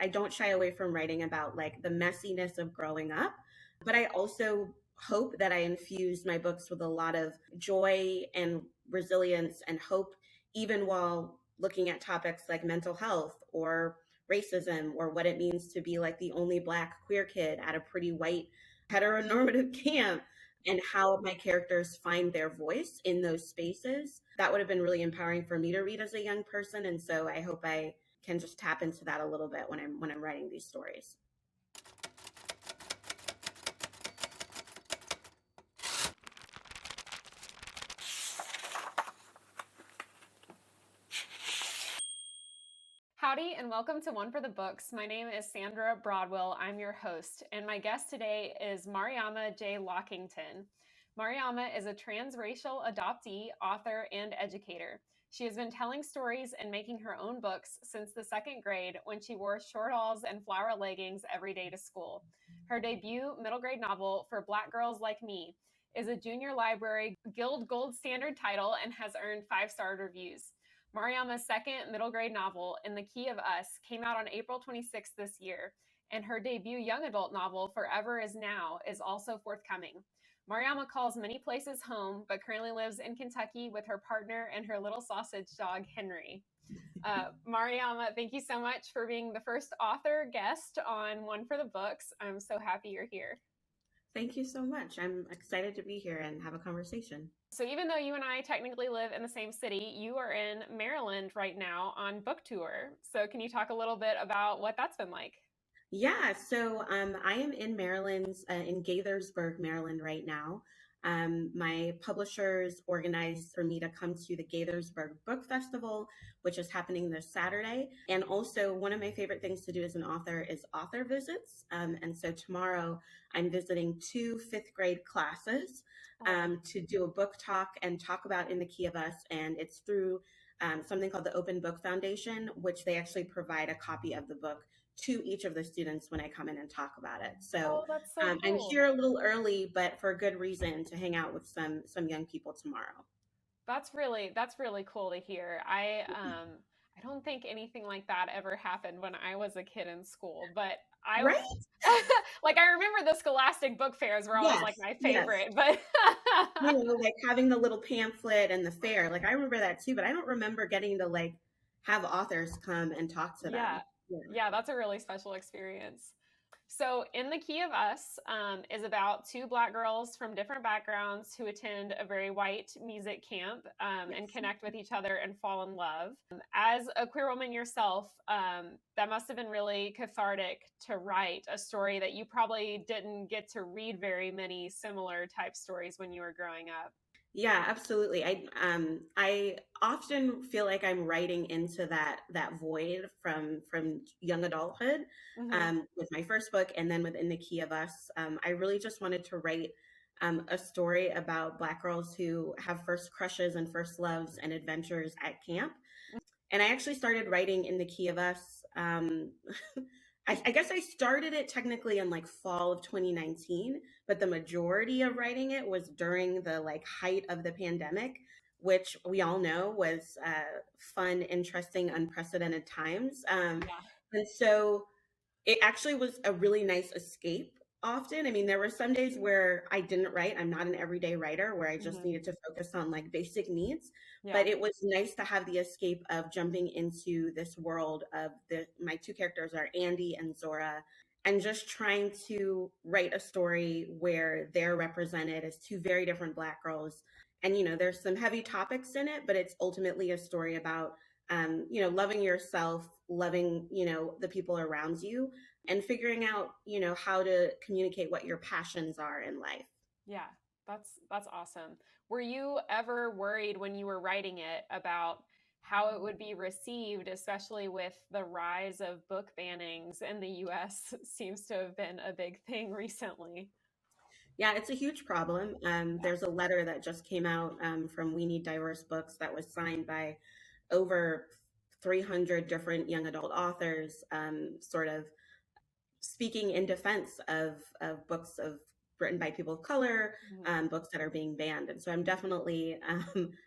I don't shy away from writing about like the messiness of growing up, but I also hope that I infuse my books with a lot of joy and resilience and hope, even while looking at topics like mental health or racism or what it means to be like the only Black queer kid at a pretty white heteronormative camp, and how my characters find their voice in those spaces. That would have been really empowering for me to read as a young person. And so I hope I can just tap into that a little bit when I'm writing these stories. Howdy and welcome to One for the Books. My name is Sandra Broadwell. I'm your host, and my guest today is Mariama J. Lockington. Mariama is a transracial adoptee, author, and educator. She has been telling stories and making her own books since the second grade when she wore shorturls and flower leggings every day to school. Her debut middle grade novel, For Black Girls Like Me, is a Junior Library Guild Gold Standard title and has earned 5-star reviews. Mariama's second middle grade novel, In the Key of Us, came out on April 26th this year, and her debut young adult novel, Forever Is Now, is also forthcoming. Mariama calls many places home, but currently lives in Kentucky with her partner and her little sausage dog, Henry. Mariama, thank you so much for being the first author guest on One for the Books. I'm so happy you're here. Thank you so much. I'm excited to be here and have a conversation. So even though you and I technically live in the same city, you are in Maryland right now on book tour. So can you talk a little bit about what that's been like? Yeah, so I am in Maryland, in Gaithersburg, Maryland right now. My publishers organized for me to come to the Gaithersburg Book Festival, which is happening this Saturday. And also, one of my favorite things to do as an author is author visits. And so tomorrow, I'm visiting 2 fifth grade classes to do a book talk and talk about In the Key of Us. And it's through something called the Open Book Foundation, which they actually provide a copy of the book to each of the students when I come in and talk about it. So, that's so cool. I'm here a little early, but for a good reason, to hang out with some young people tomorrow. That's really cool to hear. I don't think anything like that ever happened when I was a kid in school, but Right? like I remember the Scholastic book fairs were always like my favorite, but like having the little pamphlet and the fair, like I remember that too, but I don't remember getting to like have authors come and talk to them. Yeah, that's a really special experience. So In the Key of Us is about 2 Black girls from different backgrounds who attend a very white music camp and connect with each other and fall in love. As a queer woman yourself, that must have been really cathartic to write a story that you probably didn't get to read very many similar type stories when you were growing up. Yeah, absolutely. I often feel like I'm writing into that void from young adulthood, with my first book, and then within the Key of Us. I really just wanted to write a story about Black girls who have first crushes and first loves and adventures at camp. And I actually started writing In the Key of Us. I guess I started it technically in like fall of 2019, but the majority of writing it was during the like height of the pandemic, which we all know was fun, interesting, unprecedented times. And so it actually was a really nice escape often. I mean, there were some days where I didn't write. I'm not an everyday writer where I just needed to focus on like basic needs. But it was nice to have the escape of jumping into this world of my 2 characters are Andy and Zora, and just trying to write a story where they're represented as 2 very different Black girls. And, there's some heavy topics in it, but it's ultimately a story about, loving yourself, loving, the people around you, and figuring out, how to communicate what your passions are in life. Yeah, that's awesome. Were you ever worried when you were writing it about how it would be received, especially with the rise of book bannings in the US? Seems to have been a big thing recently. Yeah, it's a huge problem. There's a letter that just came out from We Need Diverse Books that was signed by over 300 different young adult authors, sort of speaking in defense of books written by people of color, books that are being banned. And so I'm definitely,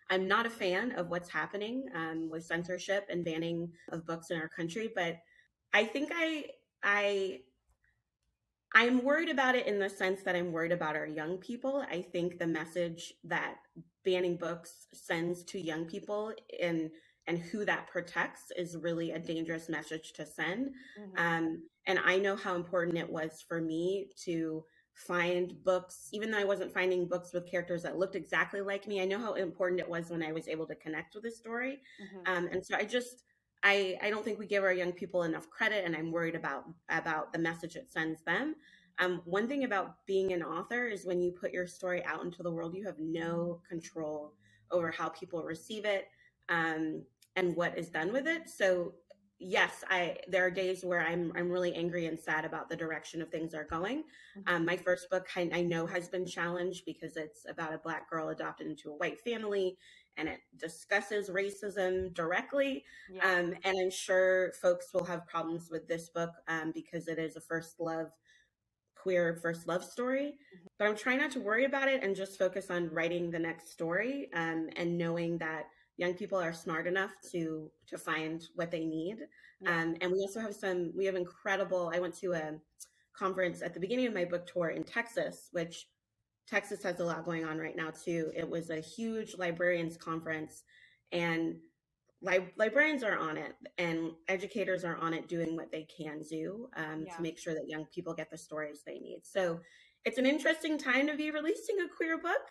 I'm not a fan of what's happening with censorship and banning of books in our country, but I think I I'm worried about it in the sense that I'm worried about our young people. I think the message that banning books sends to young people and who that protects is really a dangerous message to send. Hmm. And I know how important it was for me to find books, even though I wasn't finding books with characters that looked exactly like me. I know how important it was when I was able to connect with a story. Hmm. And so I don't think we give our young people enough credit, and I'm worried about the message it sends them. One thing about being an author is when you put your story out into the world, you have no control over how people receive it, um, and what is done with it. So yes, I there are days where I'm really angry and sad about the direction of things are going. Hmm. My first book I know has been challenged because it's about a Black girl adopted into a white family, and it discusses racism directly. Yeah. And I'm sure folks will have problems with this book, because it is a queer first love story. But I'm trying not to worry about it and just focus on writing the next story, and knowing that young people are smart enough to find what they need. Yeah. And we have incredible. I went to a conference at the beginning of my book tour in Texas, which Texas has a lot going on right now too. It was a huge librarians conference, and librarians are on it, and educators are on it doing what they can do, to Yeah. make sure that young people get the stories they need. So it's an interesting time to be releasing a queer book.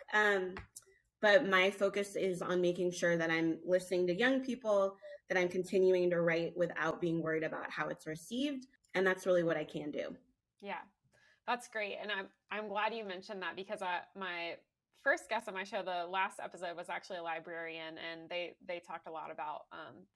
But my focus is on making sure that I'm listening to young people, that I'm continuing to write without being worried about how it's received. And that's really what I can do. Yeah. That's great. And I'm glad you mentioned that because my first guest on my show, the last episode, was actually a librarian, and they talked a lot about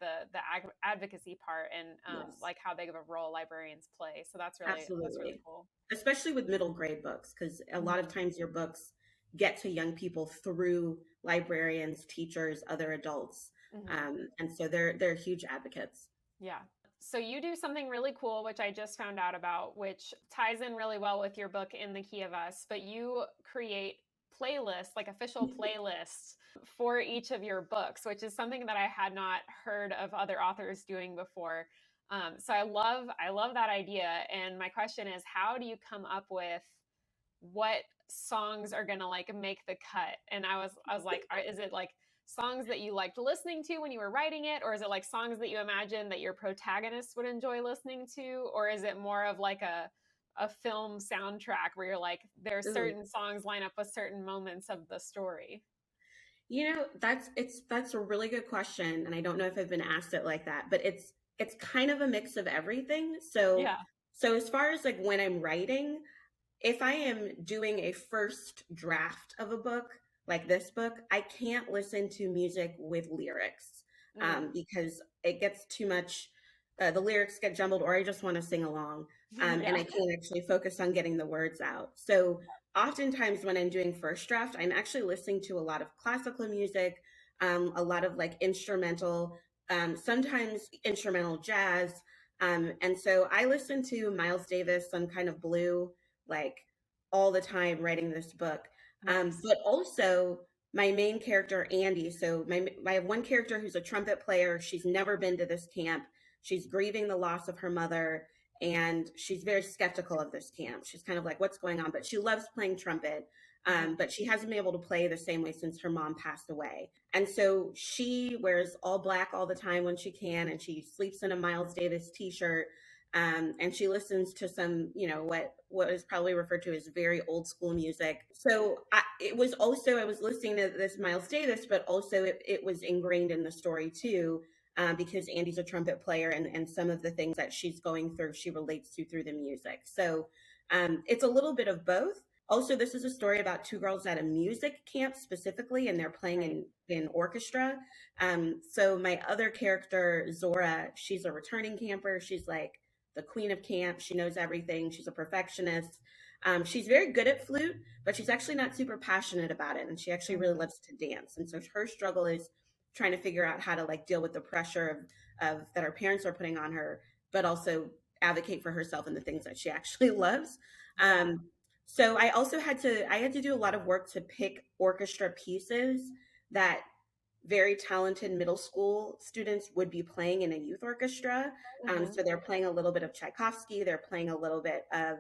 the advocacy part and Yes, like how big of a role librarians play. So that's really absolutely. cool. Especially with middle grade books, because a lot of Hmm. times your books get to young people through librarians, teachers, other adults. Hmm. And so they're huge advocates. Yeah. So you do something really cool, which I just found out about, which ties in really well with your book In the Key of Us, but you create playlists, like official playlists for each of your books, which is something that I had not heard of other authors doing before. So I love that idea. And my question is, how do you come up with what songs are gonna like make the cut? And I was like, is it like songs that you liked listening to when you were writing it, or is it like songs that you imagine that your protagonists would enjoy listening to, or is it more of like a film soundtrack where you're like there are Ooh. certain songs line up with certain moments of the story? That's a really good question, and I don't know if I've been asked it like that, but it's kind of a mix of everything. Yeah. So as far as like when I'm writing, if I am doing a first draft of a book, like this book, I can't listen to music with lyrics, Mm. because it gets too much. The lyrics get jumbled, or I just want to sing along, and Yeah. I can't actually focus on getting the words out. So oftentimes when I'm doing first draft, I'm actually listening to a lot of classical music, a lot of like instrumental, sometimes instrumental jazz. And so I listen to Miles Davis, Some Kind of Blue, like all the time writing this book. Nice. But also my main character, Andy. So I have one character who's a trumpet player. She's never been to this camp. She's grieving the loss of her mother, and she's very skeptical of this camp. She's kind of like, what's going on? But she loves playing trumpet. Hmm. But she hasn't been able to play the same way since her mom passed away. And so she wears all black all the time when she can, and she sleeps in a Miles Davis t-shirt. And she listens to some, what is probably referred to as very old school music. So I was listening to this Miles Davis, but also it was ingrained in the story too, because Andy's a trumpet player, and some of the things that she's going through, she relates to through the music. So it's a little bit of both. Also, this is a story about two girls at a music camp specifically, and they're playing Right. in orchestra. So my other character, Zora, she's a returning camper. She's like the queen of camp. She knows everything. She's a perfectionist. She's very good at flute, but she's actually not super passionate about it. And she actually really Hmm. loves to dance. And so her struggle is trying to figure out how to like deal with the pressure of that her parents are putting on her, but also advocate for herself and the things that she actually loves. Yeah. So I had to do a lot of work to pick orchestra pieces that very talented middle school students would be playing in a youth orchestra. So they're playing a little bit of Tchaikovsky, they're playing a little bit of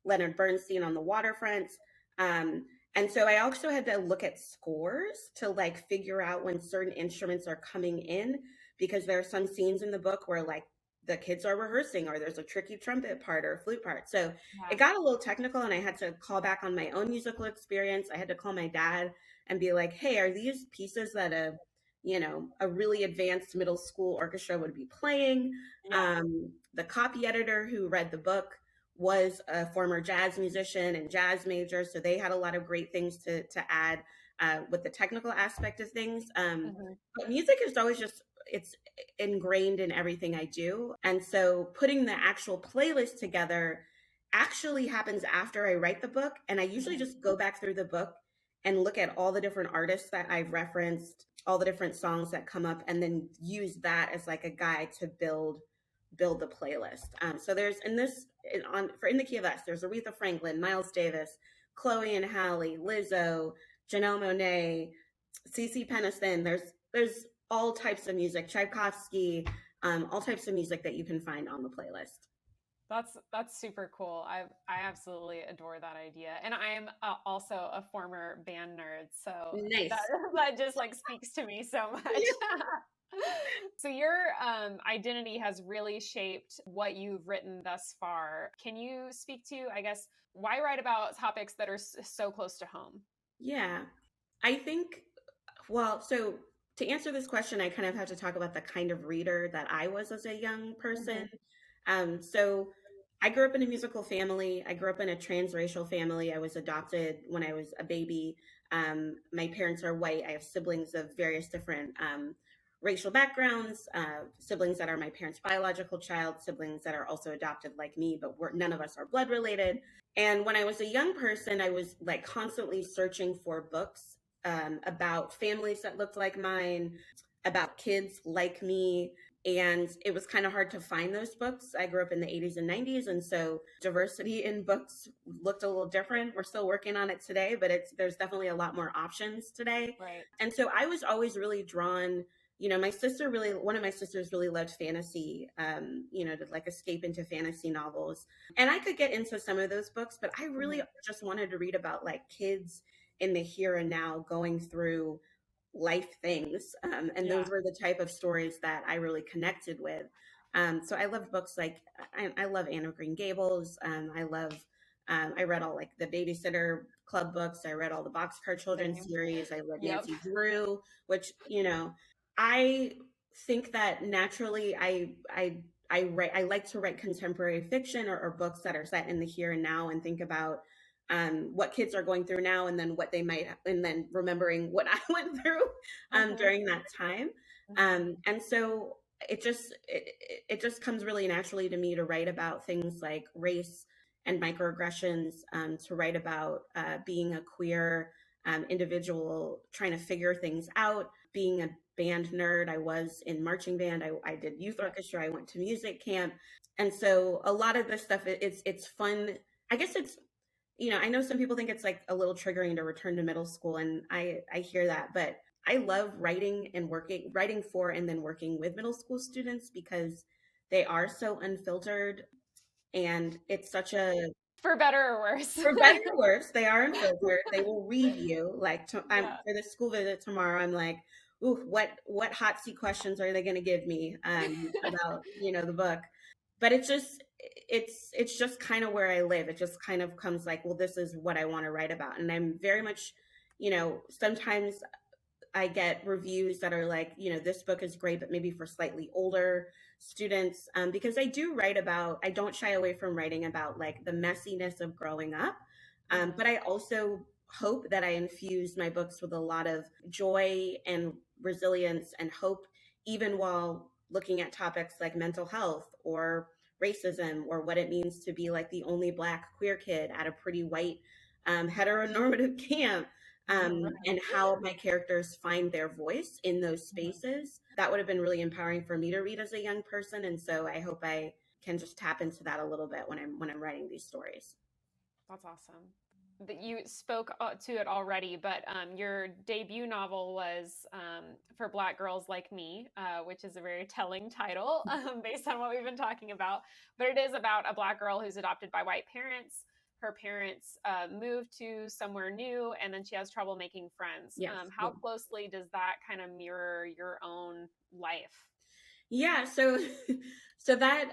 Leonard Bernstein on the waterfront. Um, and so I also had to look at scores to like figure out when certain instruments are coming in, because there are some scenes in the book where like the kids are rehearsing, or there's a tricky trumpet part or flute part. So it got a little technical, and I had to call back on my own musical experience. I had to call my dad and be like, hey, are these pieces that a really advanced middle school orchestra would be playing? The copy editor who read the book was a former jazz musician and jazz major, so they had a lot of great things to add with the technical aspect of things. But music is always just, it's ingrained in everything I do. And so putting the actual playlist together actually happens after I write the book. And I usually just go back through the book and look at all the different artists that I've referenced, all the different songs that come up, and then use that as like a guide to build the playlist. So there's in the Key of Us, there's Aretha Franklin, Miles Davis, Chloe and Halle, Lizzo, Janelle Monáe, CeCe Peniston. There's all types of music, Tchaikovsky, all types of music that you can find on the playlist. That's super cool. I absolutely adore that idea, and I am also a former band nerd, so nice. that just like speaks to me so much. So your identity has really shaped what you've written thus far. Can you speak to, I guess, why write about topics that are so close to home? Yeah, I think, well, so to answer this question, I kind of have to talk about the kind of reader that I was as a young person. So I grew up in a musical family. I grew up in a transracial family. I was adopted when I was a baby. My parents are white. I have siblings of various different racial backgrounds, siblings that are my parents' biological child, siblings that are also adopted like me, but none of us are blood related. And when I was a young person, I was like constantly searching for books about families that looked like mine, about kids like me. And it was kind of hard to find those books. I grew up in the 80s and 90s, and so diversity in books looked a little different. We're still working on it today, but there's definitely a lot more options today. Right. And so I was always really drawn, one of my sisters really loved fantasy, to like escape into fantasy novels. And I could get into some of those books, but I really just wanted to read about like kids in the here and now going through life things. And those were the type of stories that I really connected with. So I love books like, I love Anne of Green Gables. I read all like the Babysitter Club books. I read all the Boxcar Children series. I read Nancy Drew, which, I think that naturally I like to write contemporary fiction or books that are set in the here and now, and think about what kids are going through now, and then and then remembering what I went through during that time. And so it just comes really naturally to me to write about things like race and microaggressions, to write about being a queer individual trying to figure things out, being a band nerd. I was in marching band. I did youth orchestra. I went to music camp. And so a lot of this stuff, it's fun. I guess it's, I know some people think it's like a little triggering to return to middle school, and I hear that, but I love writing for and then working with middle school students, because they are so unfiltered, and it's such a, for better or worse. For better or worse, they are unfiltered. They will read you. Like for the school visit tomorrow, I'm like, ooh, what hot seat questions are they going to give me about the book? But it's just kind of where I live. It just kind of comes like, well, this is what I want to write about, and I'm very much, sometimes I get reviews that are like, this book is great, but maybe for slightly older students, because I don't shy away from writing about like the messiness of growing up. But I also hope that I infuse my books with a lot of joy and resilience and hope, even while looking at topics like mental health or racism, or what it means to be like the only Black queer kid at a pretty white heteronormative camp. And how my characters find their voice in those spaces. That would have been really empowering for me to read as a young person. And so I hope I can just tap into that a little bit when I'm writing these stories. That's awesome. you spoke to it already, but your debut novel was For Black Girls Like Me, which is a very telling title based on what we've been talking about. But it is about a Black girl who's adopted by white parents. Her parents move to somewhere new, and then she has trouble making friends. Yes. How closely does that kind of mirror your own life? Yeah, so so that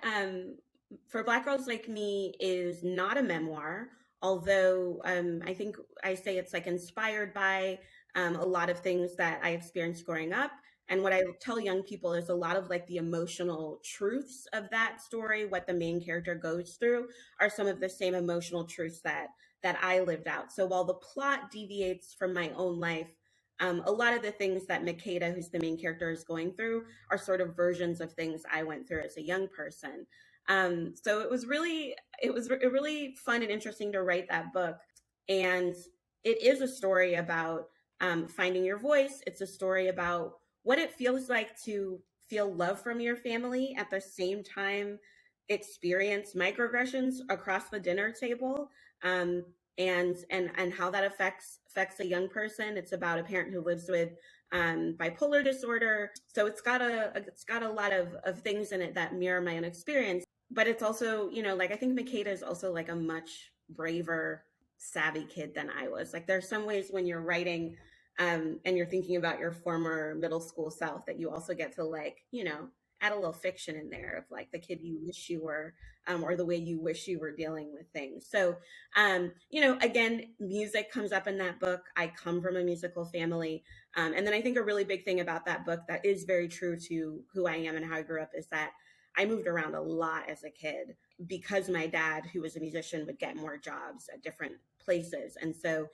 For Black Girls Like Me is not a memoir, although I think I say it's like inspired by a lot of things that I experienced growing up. And what I tell young people is a lot of like the emotional truths of that story, what the main character goes through, are some of the same emotional truths that I lived out. So while the plot deviates from my own life, a lot of the things that Makeda, who's the main character, is going through are sort of versions of things I went through as a young person. So it was really fun and interesting to write that book. And it is a story about finding your voice. It's a story about what it feels like to feel love from your family at the same time experience microaggressions across the dinner table. And how that affects a young person. It's about a parent who lives with bipolar disorder. So it's got a lot of things in it that mirror my own experience. But it's also, like I think Makeda is also like a much braver, savvy kid than I was. Like there's some ways when you're writing and you're thinking about your former middle school self that you also get to like, add a little fiction in there of like the kid you wish you were, or the way you wish you were dealing with things. So, again, music comes up in that book. I come from a musical family. And then I think a really big thing about that book that is very true to who I am and how I grew up is that I moved around a lot as a kid because my dad, who was a musician, would get more jobs at different places. And so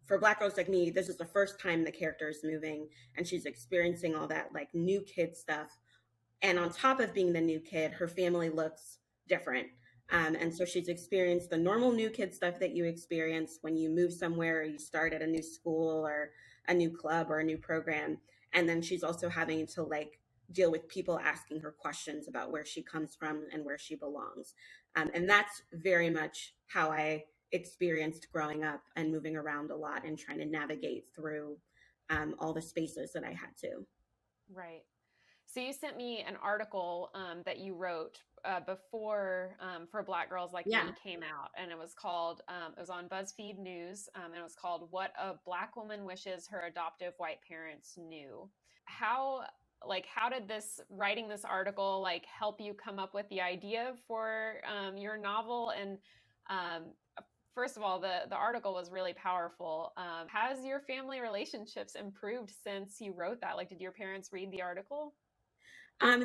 for Black Girls Like Me, this is the first time the character is moving and she's experiencing all that like new kid stuff. And on top of being the new kid, her family looks different. And so she's experienced the normal new kid stuff that you experience when you move somewhere or you start at a new school or a new club or a new program. And then she's also having to like deal with people asking her questions about where she comes from and where she belongs. And that's very much how I experienced growing up and moving around a lot and trying to navigate through all the spaces that I had to. Right. So you sent me an article that you wrote before For Black Girls Like Me came out, and it was called, it was on BuzzFeed News, and it was called What a Black Woman Wishes Her Adoptive White Parents Knew. How did writing this article like help you come up with the idea for your novel? And first of all, the article was really powerful. Has your family relationships improved since you wrote that? Like, did your parents read the article?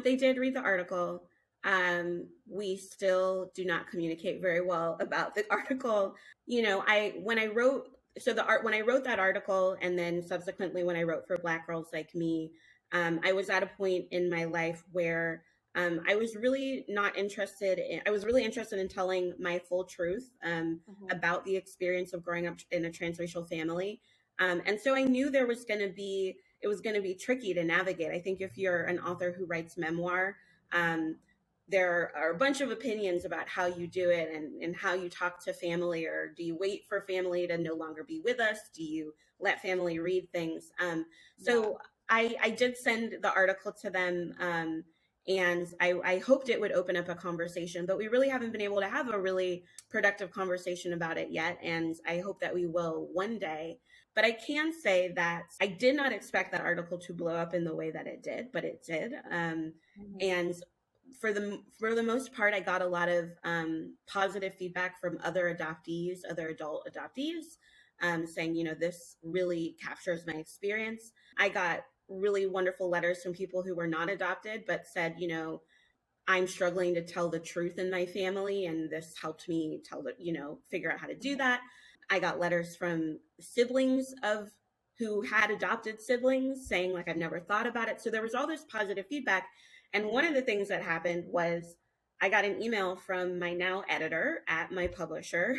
They did read the article. We still do not communicate very well about the article. When I wrote that article, and then subsequently when I wrote For Black Girls Like Me, I was at a point in my life where I was really interested in telling my full truth about the experience of growing up in a transracial family. And so I knew it was going to be tricky to navigate. I think if you're an author who writes memoir, there are a bunch of opinions about how you do it and how you talk to family, or do you wait for family to no longer be with us? Do you let family read things? So I did send the article to them, and I hoped it would open up a conversation, but we really haven't been able to have a really productive conversation about it yet. And I hope that we will one day. But I can say that I did not expect that article to blow up in the way that it did, but it did. And for the most part, I got a lot of positive feedback from other adult adoptees, saying, this really captures my experience. I got really wonderful letters from people who were not adopted, but said, I'm struggling to tell the truth in my family, and this helped me figure out how to do that. I got letters from siblings who had adopted siblings saying like, I've never thought about it. So there was all this positive feedback. And one of the things that happened was I got an email from my now editor at my publisher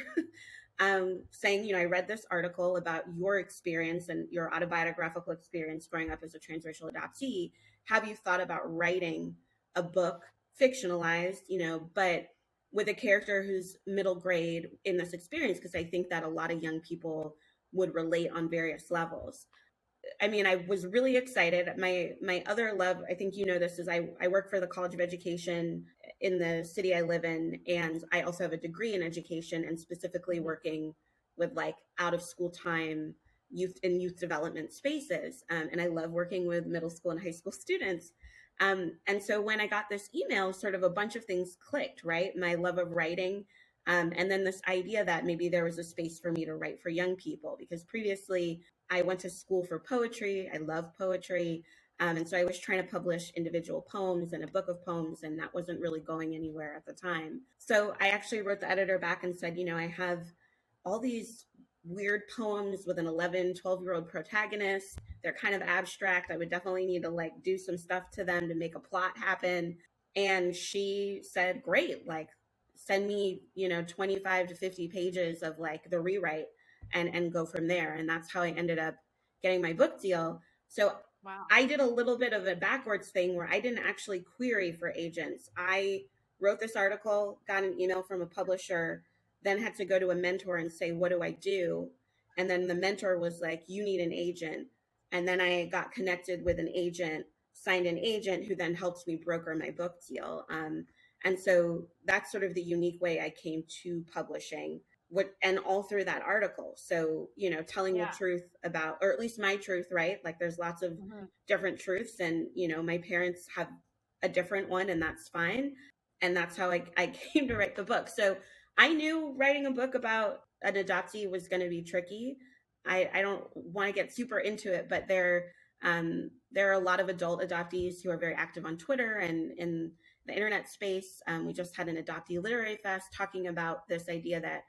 saying, I read this article about your experience and your autobiographical experience growing up as a transracial adoptee. Have you thought about writing a book fictionalized, but with a character who's middle grade in this experience, because I think that a lot of young people would relate on various levels. I mean, I was really excited. My other love, I think you know this, is I work for the College of Education in the city I live in, and I also have a degree in education, and specifically working with like out of school time youth and youth development spaces. And I love working with middle school and high school students. And so when I got this email, sort of a bunch of things clicked, right? My love of writing. And then this idea that maybe there was a space for me to write for young people, because previously I went to school for poetry. I love poetry. And so I was trying to publish individual poems and a book of poems, and that wasn't really going anywhere at the time. So I actually wrote the editor back and said, I have all these weird poems with an 11, 12-year-old protagonist. They're kind of abstract. I would definitely need to like do some stuff to them to make a plot happen. And she said, great, like send me, 25 to 50 pages of like the rewrite and go from there. And that's how I ended up getting my book deal. So Wow. I did a little bit of a backwards thing where I didn't actually query for agents. I wrote this article, got an email from a publisher, then had to go to a mentor and say, what do I do? And then the mentor was like, you need an agent. And then I got connected with an agent, signed an agent who then helped me broker my book deal. And so that's sort of the unique way I came to publishing, and all through that article. So, telling the truth about, or at least my truth, right? Like there's lots of different truths, and, my parents have a different one, and that's fine. And that's how I came to write the book. So I knew writing a book about an adoptee was going to be tricky. I don't want to get super into it, but there are a lot of adult adoptees who are very active on Twitter and in the internet space. We just had an adoptee literary fest talking about this idea that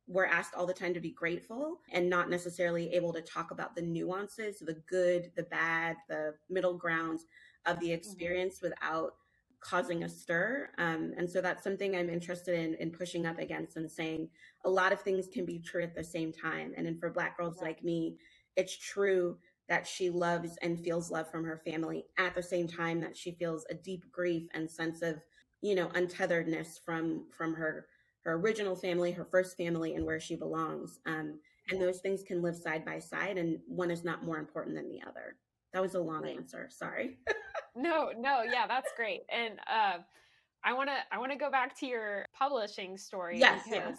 we're asked all the time to be grateful and not necessarily able to talk about the nuances, the good, the bad, the middle ground of the experience without causing a stir. And so that's something I'm interested in pushing up against, and saying a lot of things can be true at the same time. And then for Black girls like me, it's true that she loves and feels love from her family at the same time that she feels a deep grief and sense of, untetheredness from her original family, her first family, and where she belongs. And those things can live side by side, and one is not more important than the other. That was a long answer. Sorry. No, yeah, that's great. And I want to go back to your publishing story, because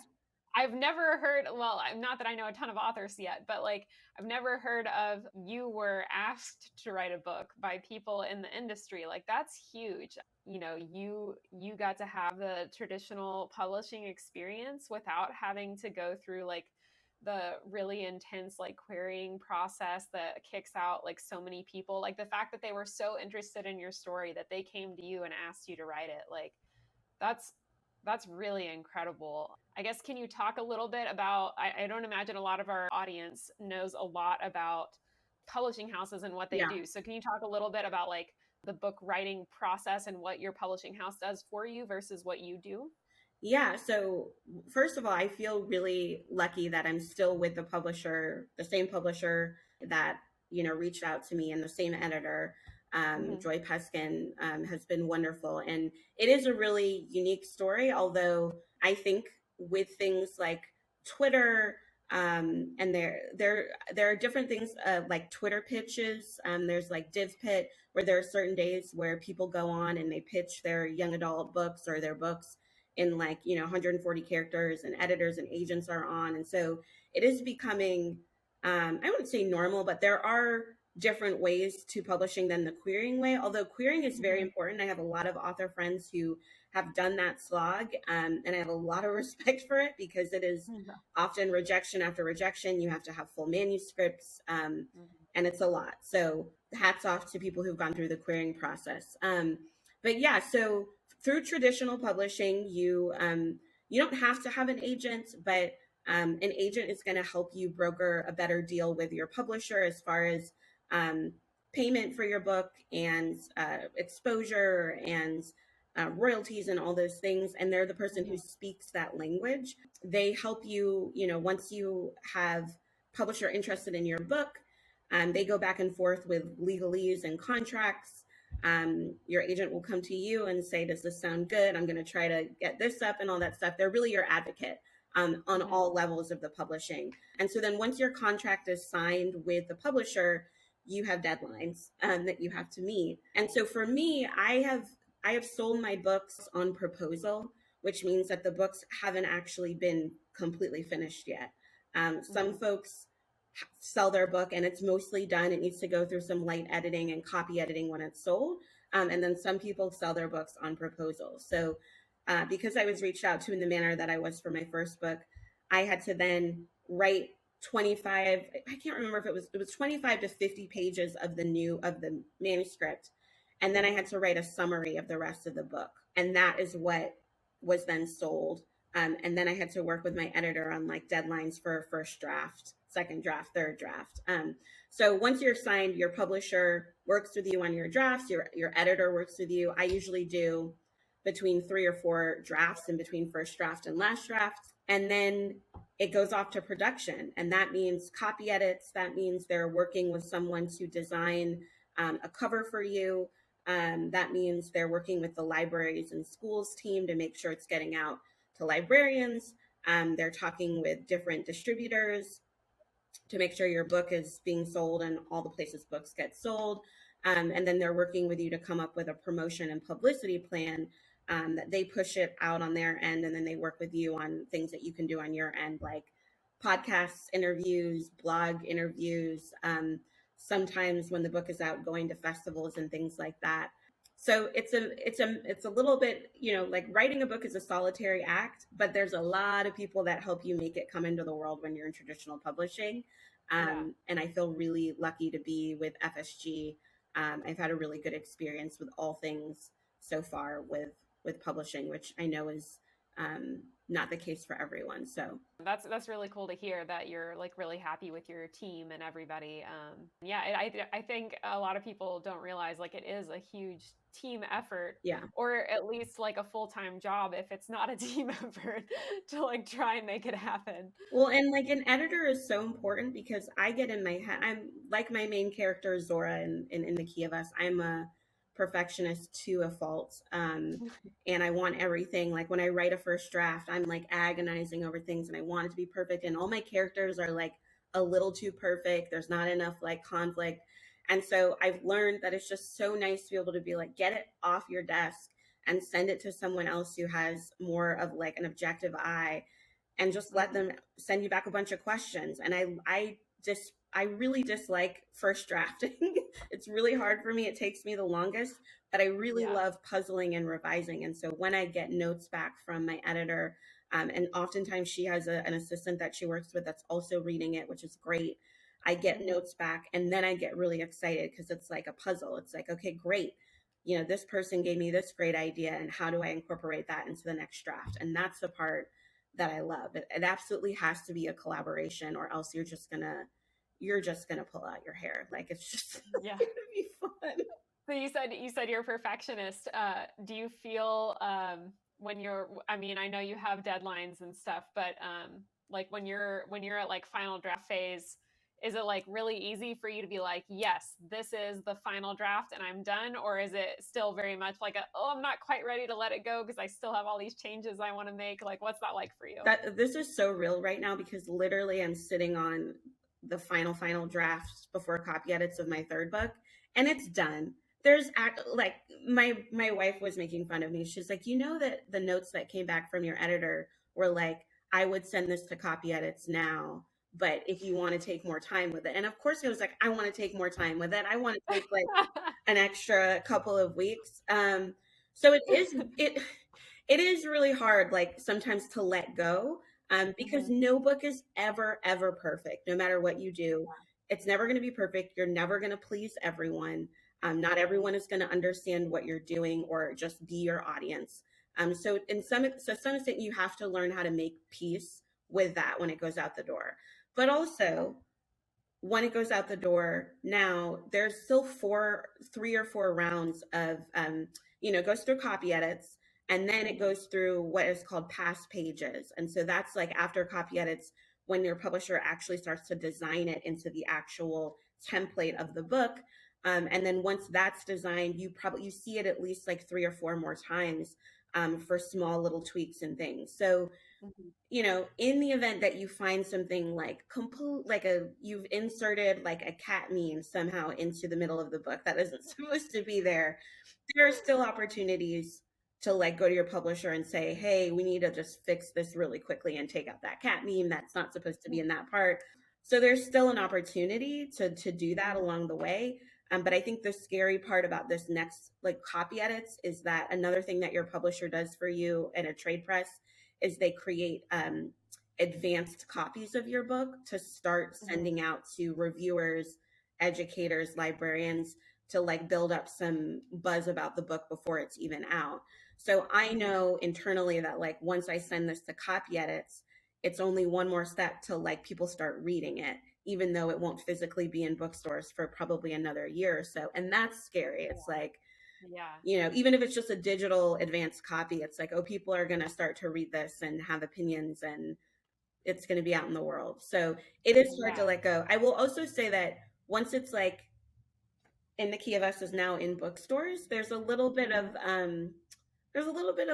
I've never heard, well, not that I know a ton of authors yet, but like I've never heard of you were asked to write a book by people in the industry. Like that's huge. You got to have the traditional publishing experience without having to go through like the really intense like querying process that kicks out like so many people. Like the fact that they were so interested in your story that they came to you and asked you to write it, like that's really incredible. I guess, can you talk a little bit about, I don't imagine a lot of our audience knows a lot about publishing houses and what they do. So can you talk a little bit about like the book writing process and what your publishing house does for you versus what you do? Yeah. So first of all, I feel really lucky that I'm still with the same publisher that, reached out to me, and the same editor. Joy Peskin has been wonderful. And it is a really unique story, although I think with things like Twitter, and there are different things like Twitter pitches. There's like Div Pit, where there are certain days where people go on and they pitch their young adult books or their books in like 140 characters, and editors and agents are on. And so it is becoming, I wouldn't say normal, but there are different ways to publishing than the querying way, although querying is very important. I have a lot of author friends who have done that slog, and I have a lot of respect for it, because it is often rejection after rejection. You have to have full manuscripts, and it's a lot. So hats off to people who've gone through the querying process. But yeah, so through traditional publishing, you don't have to have an agent, but an agent is going to help you broker a better deal with your publisher as far as payment for your book, and exposure, and royalties, and all those things. And they're the person who speaks that language. They help you, once you have publisher interested in your book, they go back and forth with legalese and contracts. Your agent will come to you and say, does this sound good? I'm going to try to get this up and all that stuff. They're really your advocate on all levels of the publishing. And so then once your contract is signed with the publisher, you have deadlines that you have to meet. And so for me, I have sold my books on proposal, which means that the books haven't actually been completely finished yet. Some folks sell their book and it's mostly done. It needs to go through some light editing and copy editing when it's sold. And then some people sell their books on proposal. So because I was reached out to in the manner that I was for my first book, I had to then write 25, I can't remember if it was 25 to 50 pages of the manuscript. And then I had to write a summary of the rest of the book. And that is what was then sold. And then I had to work with my editor on like deadlines for first draft, second draft, third draft. So once you're signed, your publisher works with you on your drafts, your editor works with you. I usually do between 3 or 4 drafts in between first draft and last draft. And then it goes off to production. And that means copy edits. That means they're working with someone to design a cover for you. That means they're working with the libraries and schools team to make sure it's getting out to librarians. They're talking with different distributors to make sure your book is being sold and all the places books get sold. And then they're working with you to come up with a promotion and publicity plan that they push it out on their end. And then they work with you on things that you can do on your end, like podcasts, interviews, blog interviews, sometimes when the book is out, going to festivals and things like that. So it's a little bit, like writing a book is a solitary act, but there's a lot of people that help you make it come into the world when you're in traditional publishing. And I feel really lucky to be with FSG. I've had a really good experience with all things so far with publishing, which I know is not the case for everyone. So that's really cool to hear that you're like really happy with your team and everybody. I think a lot of people don't realize like it is a huge team effort, or at least like a full-time job if it's not a team effort to like try and make it happen. Well, and like an editor is so important because I get in my head. I'm like my main character Zora in The Key of Us. I'm a perfectionist to a fault, and I want everything. Like when I write a first draft, I'm like agonizing over things and I want it to be perfect, and all my characters are like a little too perfect. There's not enough like conflict. And so I've learned that it's just so nice to be able to be like, get it off your desk and send it to someone else who has more of like an objective eye, and just let them send you back a bunch of questions. And I really dislike first drafting. It's really hard for me. It takes me the longest, but I really love puzzling and revising. And so when I get notes back from my editor, and oftentimes she has an assistant that she works with that's also reading it, which is great. I get notes back and then I get really excited because it's like a puzzle. It's like, okay, great. This person gave me this great idea, and how do I incorporate that into the next draft? And that's the part that I love. It absolutely has to be a collaboration, or else you're just gonna pull out your hair. Like it's just gonna be fun. So you said you're a perfectionist. Do you feel when you're, I mean, I know you have deadlines and stuff, but like when you're at like final draft phase, is it like really easy for you to be like, yes, this is the final draft and I'm done? Or is it still very much like I'm not quite ready to let it go because I still have all these changes I want to make? Like, what's that like for you? This is so real right now because literally I'm sitting on the final draft before copy edits of my third book, and it's done. There's like my wife was making fun of me. She's like, that the notes that came back from your editor were like, I would send this to copy edits now, but if you want to take more time with it. And of course I was like, I want to take more time with it. I want to take like an extra couple of weeks. So it is really hard, like sometimes to let go, because no book is ever perfect. No matter what you do, it's never going to be perfect. You're never going to please everyone. Not everyone is going to understand what you're doing or just be your audience. So to some extent, you have to learn how to make peace with that when it goes out the door. But also, when it goes out the door, now there's still 3 or 4 rounds of, it goes through copy edits, and then it goes through what is called pass pages. And so that's like after copy edits, when your publisher actually starts to design it into the actual template of the book. And then once that's designed, you see it at least like 3 or 4 more times for small little tweaks and things. So Mhm. in the event that you find something like complete, like you've inserted like a cat meme somehow into the middle of the book that isn't supposed to be there, there are still opportunities to like go to your publisher and say, hey, we need to just fix this really quickly and take out that cat meme that's not supposed to be in that part. So there's still an opportunity to do that along the way. But I think the scary part about this next like copy edits is that another thing that your publisher does for you in a trade press is they create advanced copies of your book to start sending out to reviewers, educators, librarians, to like build up some buzz about the book before it's even out. So I know internally that like once I send this to copy edits, it's only one more step to like people start reading it, even though it won't physically be in bookstores for probably another year or so. And that's scary. It's like, Yeah. even if it's just a digital advanced copy, it's like, oh, people are going to start to read this and have opinions and it's going to be out in the world. So it is hard to let go. I will also say that once it's like in the Key of Us is now in bookstores, there's a little bit of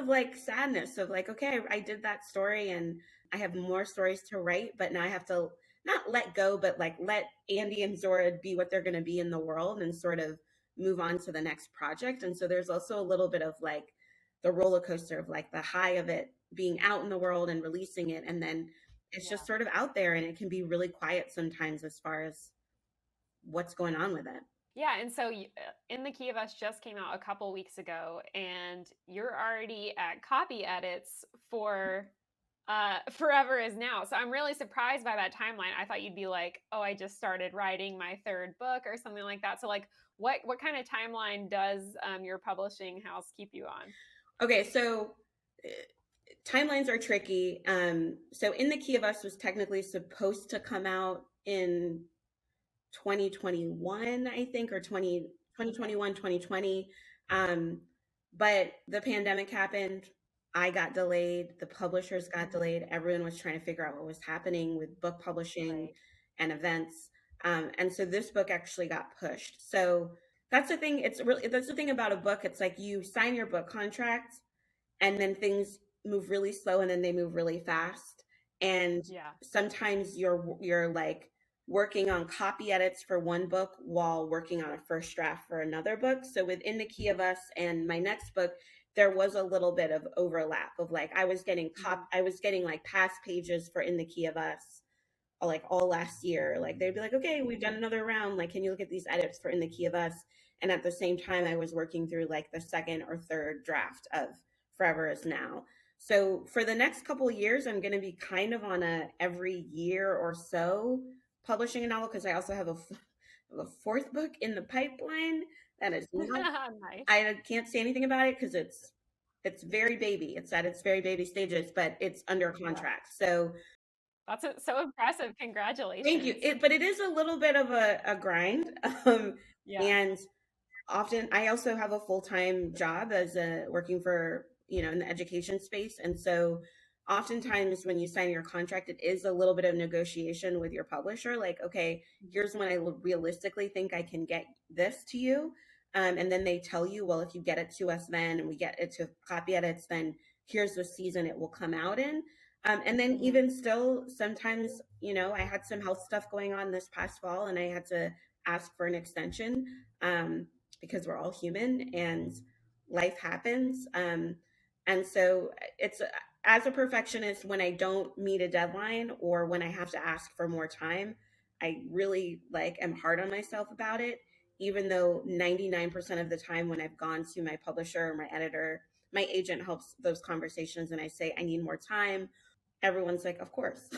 like sadness of like, okay, I did that story and I have more stories to write, but now I have to not let go, but like let Andy and Zora be what they're going to be in the world and sort of move on to the next project. And so there's also a little bit of like the roller coaster of like the high of it being out in the world and releasing it. And then it's just sort of out there and it can be really quiet sometimes as far as what's going on with it. Yeah, and so In the Key of Us just came out a couple weeks ago, and you're already at copy edits for Forever Is Now. So I'm really surprised by that timeline. I thought you'd be like, oh, I just started writing my third book or something like that. So like, what kind of timeline does your publishing house keep you on? Okay, so timelines are tricky. So In the Key of Us was technically supposed to come out in 2021, I think, or 2021, 2020. But the pandemic happened. I got delayed. The publishers got delayed. Everyone was trying to figure out what was happening with book publishing and events. And so this book actually got pushed. So that's the thing. That's the thing about a book. It's like you sign your book contract and then things move really slow and then they move really fast. And sometimes you're like working on copy edits for one book while working on a first draft for another book. So within the Key of Us and my next book, there was a little bit of overlap of like I was getting like past pages for In the Key of Us like all last year. Like they'd be like, okay, we've done another round. Like, can you look at these edits for In the Key of Us? And at the same time, I was working through like the second or third draft of Forever Is Now. So for the next couple of years, I'm going to be kind of on a every year or so publishing a novel because I also have a fourth book in the pipeline that is not. Nice. I can't say anything about it because it's very baby. It's at its very baby stages, but it's under contract. So that's so impressive. Congratulations. thank you. But it is a little bit of a grind. And often I also have a full-time job as working for, in the education space. And so oftentimes when you sign your contract, it is a little bit of negotiation with your publisher. Like, okay, here's when I realistically think I can get this to you. And then they tell you, well, if you get it to us then, and we get it to copy edits, then here's the season it will come out in. And then even still, sometimes, I had some health stuff going on this past fall and I had to ask for an extension because we're all human and life happens. And so it's as a perfectionist, when I don't meet a deadline or when I have to ask for more time, I really am hard on myself about it, even though 99% of the time when I've gone to my publisher or my editor, my agent helps those conversations and I say, I need more time. Everyone's like, of course.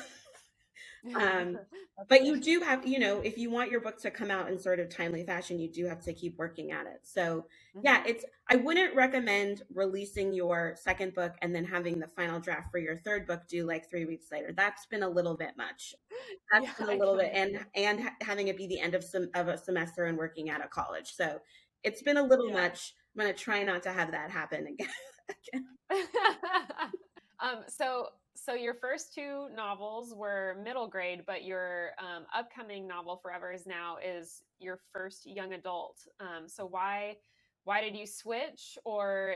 But you do have, if you want your book to come out in sort of timely fashion, you do have to keep working at it. So I wouldn't recommend releasing your second book and then having the final draft for your third book due like 3 weeks later. That's been a little bit much. That's been a little bit, and having it be the end of a semester and working at a college. So it's been a little much. I'm going to try not to have that happen again. So your first two novels were middle grade, but your upcoming novel, Forever Is Now, is your first young adult. So why did you switch, or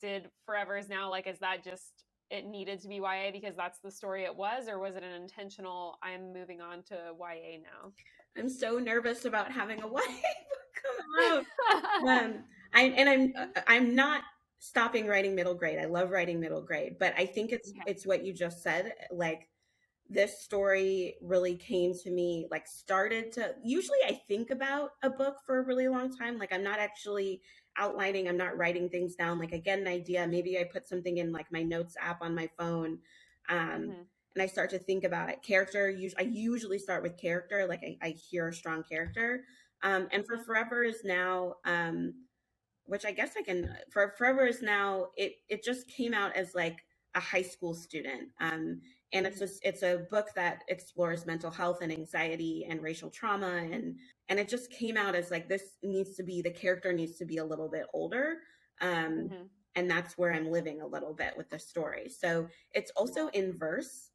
did Forever Is Now, is that just it needed to be YA because that's the story it was, or was it an intentional I'm moving on to YA now? I'm so nervous about having a YA book come out. I'm not stopping writing middle grade. I love writing middle grade, but I think it's what you just said. Like, this story really came to me, like, started to, usually I think about a book for a really long time. Like, I'm not actually outlining, I'm not writing things down. Like, I get an idea, maybe I put something in like my notes app on my phone, and I start to think about it. I usually start with character. Like, I hear a strong character. And for Forever Is Now, which I guess I can, for Forever Is Now, it just came out as like a high school student. And it's a book that explores mental health and anxiety and racial trauma, and it just came out as like, the character needs to be a little bit older. And that's where I'm living a little bit with the story. So it's also in verse,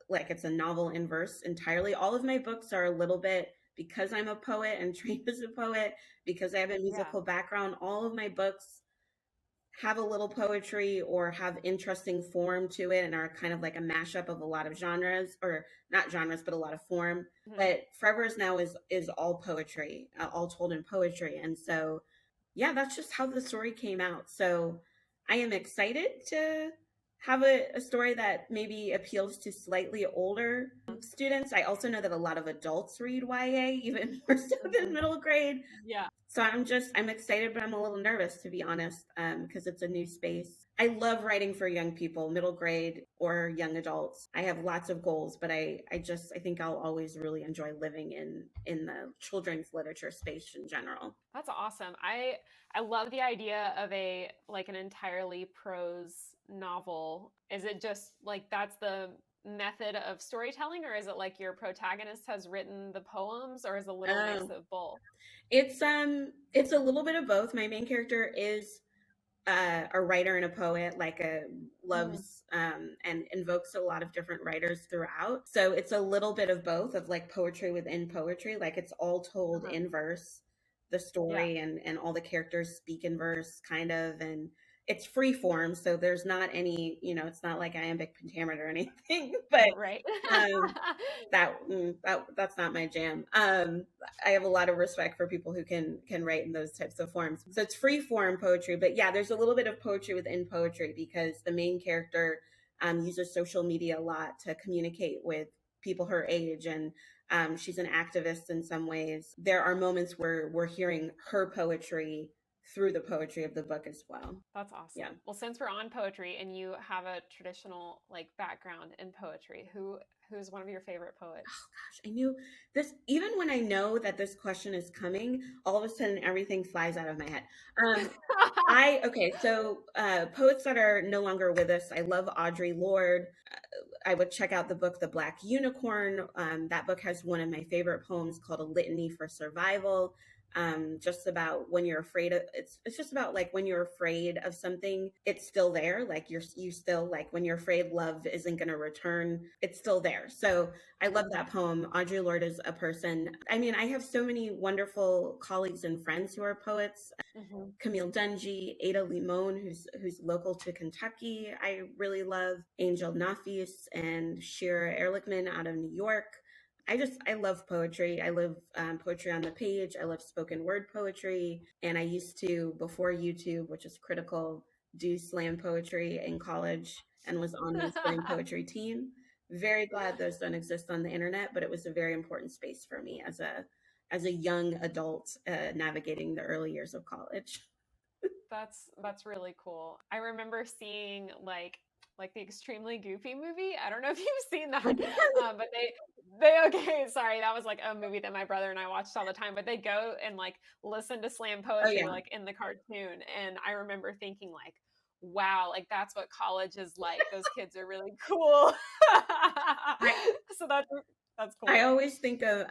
like it's a novel in verse entirely. All of my books are a little bit, because I'm a poet and trained as a poet, because I have a musical background, all of my books have a little poetry or have interesting form to it and are kind of like a mashup of a lot of genres, or not genres, but a lot of form. But Forever Is Now is all poetry, all told in poetry. And so, yeah, that's just how the story came out. So I am excited to have a story that maybe appeals to slightly older students. I also know that a lot of adults read YA, even more so than middle grade. Yeah. So I'm excited, but I'm a little nervous, to be honest, because it's a new space. I love writing for young people, middle grade or young adults. I have lots of goals, but I think I'll always really enjoy living in the children's literature space in general. That's awesome. I love the idea of an entirely prose novel. Is it just like that's the method of storytelling, or is it like your protagonist has written the poems, or is it a little mix of both? It's a little bit of both. My main character is a writer and a poet, loves and invokes a lot of different writers throughout. So it's a little bit of both, of like poetry within poetry. Like, it's all told in verse, the story, and all the characters speak in verse, kind of, and it's free form. So there's not any, it's not like iambic pentameter or anything, but right. That's not my jam. I have a lot of respect for people who can write in those types of forms. So it's free form poetry, but yeah, there's a little bit of poetry within poetry, because the main character uses social media a lot to communicate with people her age, and she's an activist in some ways. There are moments where we're hearing her poetry through the poetry of the book as well. That's awesome. Yeah. Well, since we're on poetry and you have a traditional background in poetry, who's one of your favorite poets? Oh gosh, I knew this. Even when I know that this question is coming, all of a sudden everything flies out of my head. So poets that are no longer with us. I love Audre Lorde. I would check out the book The Black Unicorn. That book has one of my favorite poems called A Litany for Survival. Just about when you're afraid of, it's just about like when you're afraid of something, it's still there. Like, you still, like, when you're afraid love isn't going to return, it's still there. So I love that poem. Audre Lorde is a person. I mean, I have so many wonderful colleagues and friends who are poets. Camille Dungy, Ada Limon, who's local to Kentucky, I really love. Angel Nafis and Shira Ehrlichman out of New York. I love poetry. I love poetry on the page. I love spoken word poetry. And I used to, before YouTube, which is critical, do slam poetry in college and was on the slam poetry team. Very glad those don't exist on the internet, but it was a very important space for me as a young adult navigating the early years of college. That's really cool. I remember seeing like the Extremely Goofy movie. I don't know if you've seen that, but okay, sorry, that was like a movie that my brother and I watched all the time. But they go and listen to slam poetry in the cartoon, and I remember thinking wow, that's what college is like. Those kids are really cool. So That's cool. I always think of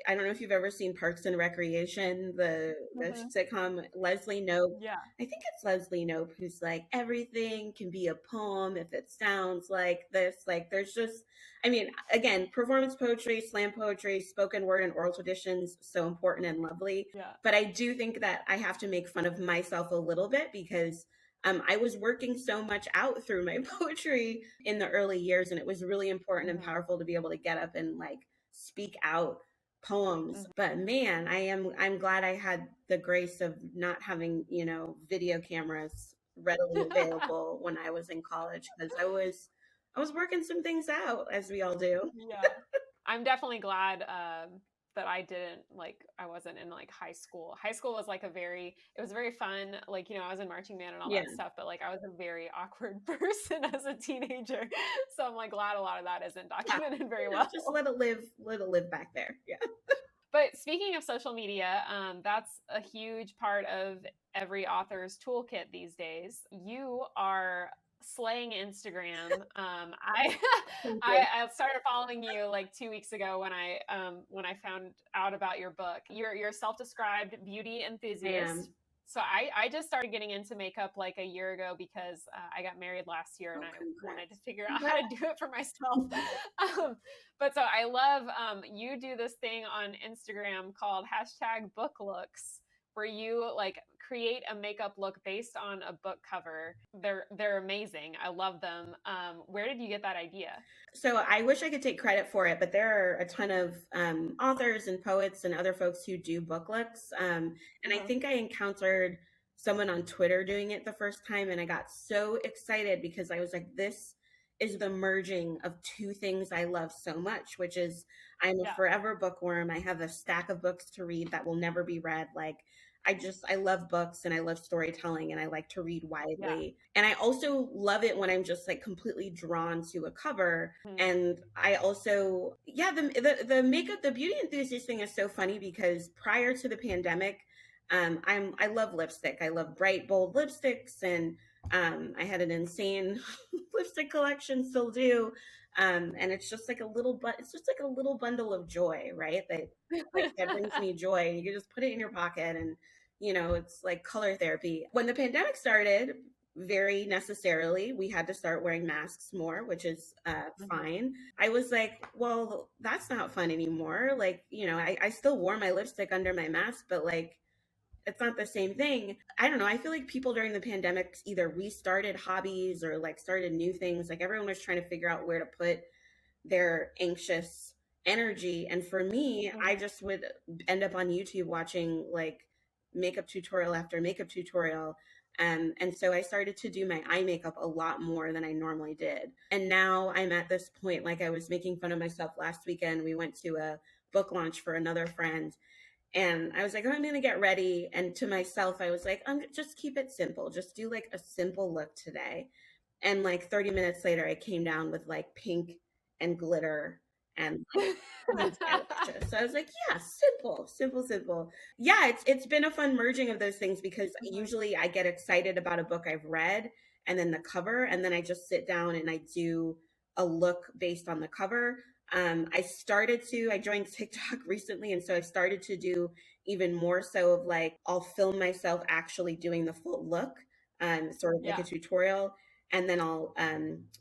I don't know if you've ever seen Parks and Recreation, the sitcom. Leslie Knope. Yeah. I think it's Leslie Knope who's like, everything can be a poem if it sounds like this. Like there's just, I mean, again, performance poetry, slam poetry, spoken word and oral traditions, so important and lovely. Yeah. But I do think that I have to make fun of myself a little bit because I was working so much out through my poetry in the early years, and it was really important and powerful to be able to get up and like speak out poems. But man, I'm glad I had the grace of not having, you know, video cameras readily available when I was in college, because I was working some things out, as we all do. Yeah. I'm definitely glad that I didn't, like, I wasn't in like high school. High school was like it was very fun. Like, you know, I was in marching band and all that stuff, but like I was a very awkward person as a teenager. So I'm like glad a lot of that isn't documented very well. Just let it live back there. Yeah. But speaking of social media, that's a huge part of every author's toolkit these days. You are slaying Instagram. I started following you like 2 weeks ago when I found out about your book. You're a self-described beauty enthusiast. So I just started getting into makeup like a year ago because I got married last year and I wanted to figure out how to do it for myself. But so I love, you do this thing on Instagram called #booklooks, where you like create a makeup look based on a book cover. They're amazing. I love them. Where did you get that idea? So I wish I could take credit for it, but there are a ton of authors and poets and other folks who do book looks. And I think I encountered someone on Twitter doing it the first time, and I got so excited because I was like, this is the merging of two things I love so much, which is I'm a forever bookworm. I have a stack of books to read that will never be read. Like I love books and I love storytelling and I like to read widely. And I also love it when I'm just like completely drawn to a cover. And I also, the makeup, the beauty enthusiast thing is so funny because prior to the pandemic, I love lipstick. I love bright, bold lipsticks, and I had an insane lipstick collection, still do. And it's just like it's just like a little bundle of joy, right? That brings me joy. You can just put it in your pocket and, you know, it's like color therapy. When the pandemic started, very necessarily, we had to start wearing masks more, which is fine. I was like, well, that's not fun anymore. Like, you know, I still wore my lipstick under my mask, but like, it's not the same thing. I don't know. I feel like people during the pandemic either restarted hobbies or like started new things. Like everyone was trying to figure out where to put their anxious energy. And for me, I just would end up on YouTube watching like makeup tutorial after makeup tutorial. And so I started to do my eye makeup a lot more than I normally did. And now I'm at this point, like I was making fun of myself last weekend. We went to a book launch for another friend. And I was like, oh, I'm going to get ready. And to myself, I was like, just keep it simple. Just do like a simple look today. And like 30 minutes later, I came down with like pink and glitter and so I was like, yeah, simple. Yeah, it's been a fun merging of those things because usually I get excited about a book I've read and then the cover, and then I just sit down and I do a look based on the cover. I joined TikTok recently, and so I started to do even more so of like, I'll film myself actually doing the full look, sort of like a tutorial. And then I'll,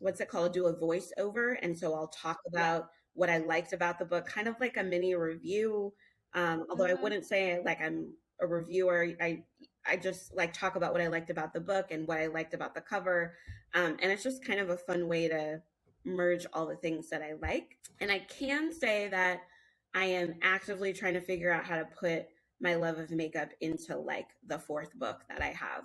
what's it called? Do a voiceover. And so I'll talk about what I liked about the book, kind of like a mini review. Although I wouldn't say like I'm a reviewer. I just like talk about what I liked about the book and what I liked about the cover. And it's just kind of a fun way to merge all the things that I like. And I can say that I am actively trying to figure out how to put my love of makeup into like the fourth book that I have.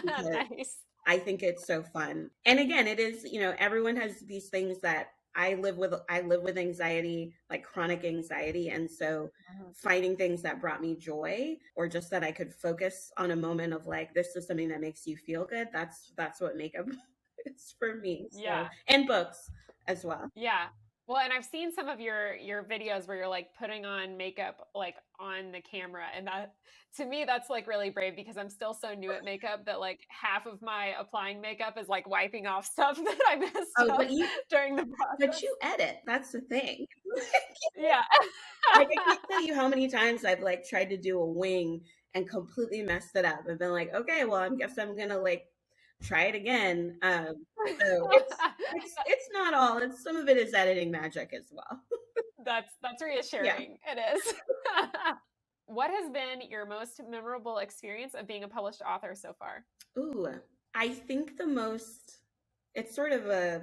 Nice. I think it's so fun. And again, it is, you know, everyone has these things that I live with anxiety, like chronic anxiety. And so finding things that brought me joy or just that I could focus on a moment of like, this is something that makes you feel good. That's what makeup is for me. So. Yeah. And books as well. Yeah. Well, and I've seen some of your videos where you're like putting on makeup like on the camera, and that to me that's like really brave because I'm still so new at makeup that like half of my applying makeup is like wiping off stuff that I messed Oh, up during the but process. you edit. That's the thing. Yeah. Like I can't tell you how many times I've like tried to do a wing and completely messed it up. I've been like, okay, well, I guess I'm gonna like try it again. So it's not all. It's some of it is editing magic as well. That's Yeah. reassuring. It is. What has been your most memorable experience of being a published author so far? Ooh, I think the most. It's sort of a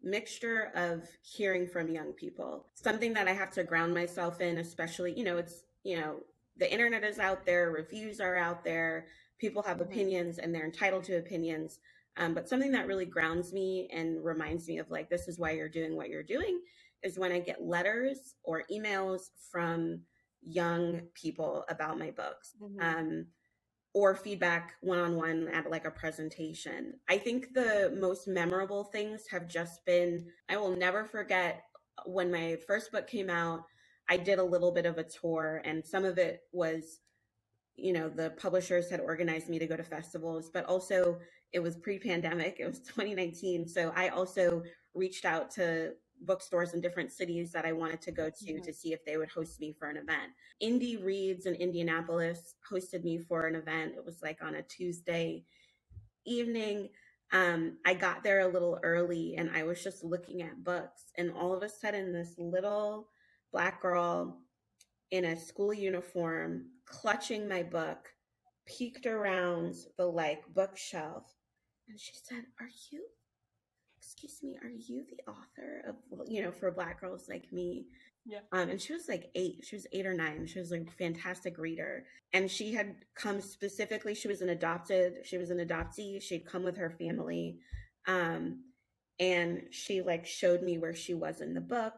mixture of hearing from young people. Something that I have to ground myself in, especially, it's, the internet is out there, reviews are out there, people have opinions and they're entitled to opinions. But something that really grounds me and reminds me of like, this is why you're doing what you're doing is when I get letters or emails from young people about my books. Or feedback one-on-one at like a presentation. I think the most memorable things have just been, I will never forget when my first book came out, I did a little bit of a tour and some of it was, the publishers had organized me to go to festivals, but also it was pre-pandemic, it was 2019. So I also reached out to bookstores in different cities that I wanted to go to see if they would host me for an event. Indie Reads in Indianapolis hosted me for an event. It was like on a Tuesday evening. I got there a little early and I was just looking at books, and all of a sudden, this little Black girl in a school uniform clutching my book peeked around the like bookshelf and she said, excuse me, are you the author of, for Black girls like me? Yeah. And she was like 8. She was 8 or 9. She was like a fantastic reader. And she had come specifically, she was an adoptee. She'd come with her family. And she like showed me where she was in the book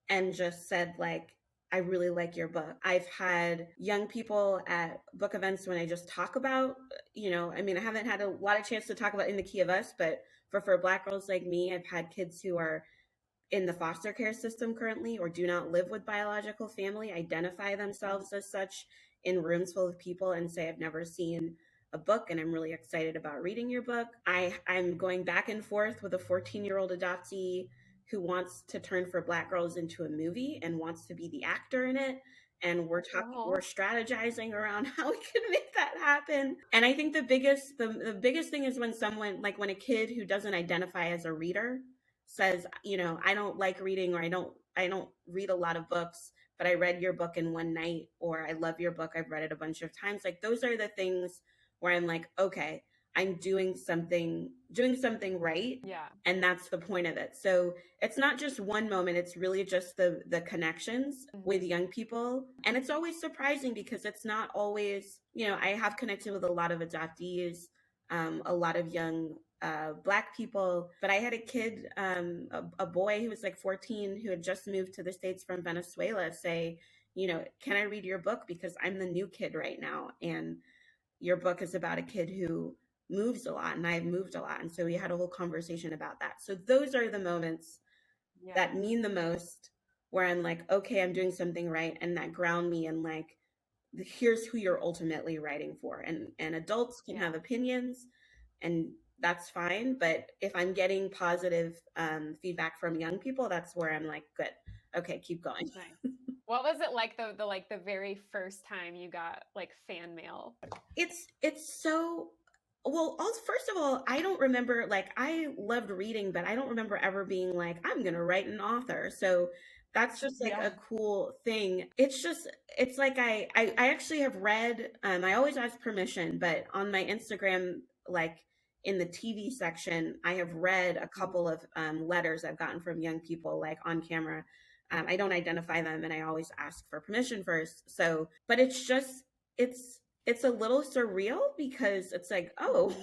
and just said like, I really like your book. I've had young people at book events when I just talk about, I haven't had a lot of chance to talk about In the Key of Us, but for Black girls like me, I've had kids who are in the foster care system currently or do not live with biological family identify themselves as such in rooms full of people and say, I've never seen a book and I'm really excited about reading your book. I'm going back and forth with a 14-year-old adoptee who wants to turn For Black Girls into a movie and wants to be the actor in it. And we're strategizing around how we can make that happen. And I think the biggest thing is when someone, like when a kid who doesn't identify as a reader says, I don't like reading, or I don't read a lot of books, but I read your book in one night, or I love your book, I've read it a bunch of times. Like those are the things where I'm like, okay, I'm doing something right. Yeah. And that's the point of it. So it's not just one moment, it's really just the connections with young people. And it's always surprising because it's not always, I have connected with a lot of adoptees, a lot of young Black people, but I had a kid, a boy who was like 14 who had just moved to the States from Venezuela say, can I read your book because I'm the new kid right now, and your book is about a kid who moves a lot and I've moved a lot. And so we had a whole conversation about that. So those are the moments that mean the most, where I'm like, okay, I'm doing something right, and that ground me in like, here's who you're ultimately writing for. And adults can have opinions, and that's fine. But if I'm getting positive feedback from young people, that's where I'm like, good, okay, keep going. Nice. What was it like the very first time you got like fan mail? It's so, well, first of all, I don't remember, like, I loved reading, but I don't remember ever being like, I'm going to write an author. So that's just like a cool thing. It's like, I actually have read, I always ask permission, but on my Instagram, like in the TV section, I have read a couple of letters I've gotten from young people, like on camera. I don't identify them and I always ask for permission first. So, but it's a little surreal because it's like, oh,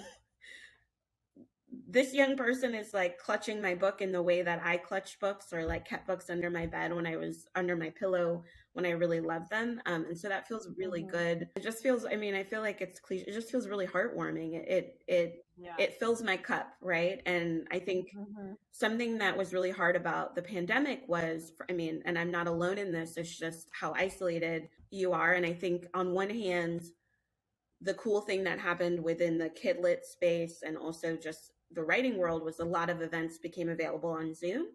this young person is like clutching my book in the way that I clutch books, or like kept books under my bed when I was under my pillow when I really loved them. And so that feels really good. It just feels, I feel like it's cliche. It just feels really heartwarming. It it fills my cup, right? And I think something that was really hard about the pandemic was, I mean, and I'm not alone in this, it's just how isolated you are. And I think on one hand, the cool thing that happened within the kidlit space and also just the writing world was a lot of events became available on Zoom,